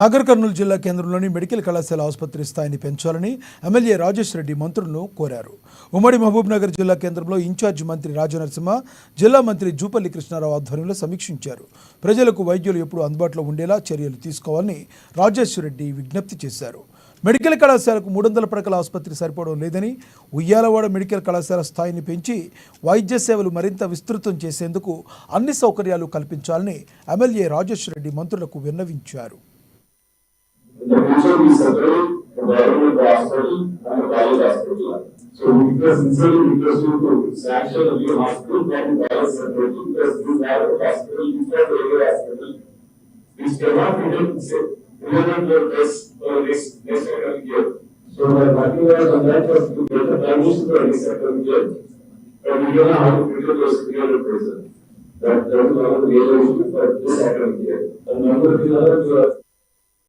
నాగర్ కర్నూలు జిల్లా కేంద్రంలోని మెడికల్ కళాశాల ఆసుపత్రి స్థాయిని పెంచాలని ఎమ్మెల్యే రాజేష్ రెడ్డి మంత్రులను కోరారు. ఉమ్మడి మహబూబ్నగర్ జిల్లా కేంద్రంలో ఇన్ఛార్జి మంత్రి రాజనరసింహ, జిల్లా మంత్రి జూపల్లి కృష్ణారావు ఆధ్వర్యంలో సమీక్షించారు. ప్రజలకు వైద్యులు ఎప్పుడూ అందుబాటులో ఉండేలా చర్యలు తీసుకోవాలని రాజేష్ రెడ్డి విజ్ఞప్తి చేశారు. మెడికల్ కళాశాలకు 300 పడకల ఆసుపత్రి సరిపోవడం లేదని, ఉయ్యాలవాడ మెడికల్ కళాశాల స్థాయిని పెంచి వైద్య సేవలు మరింత విస్తృతం చేసేందుకు అన్ని సౌకర్యాలు కల్పించాలని ఎమ్మెల్యే రాజేష్ రెడ్డి మంత్రులకు విన్నవించారు. In the future, we separate the government hospital and the private hospital. So it was sincerely interesting to sanction a new hospital from the private sector because this private hospital is not a regular hospital. It cannot be done, say, 300 tests for this academic year. So we are working on that to get the permission for this academic year. But we don't know how to prepare those 300 persons. That is one of the major issues for this academic year. And number of the other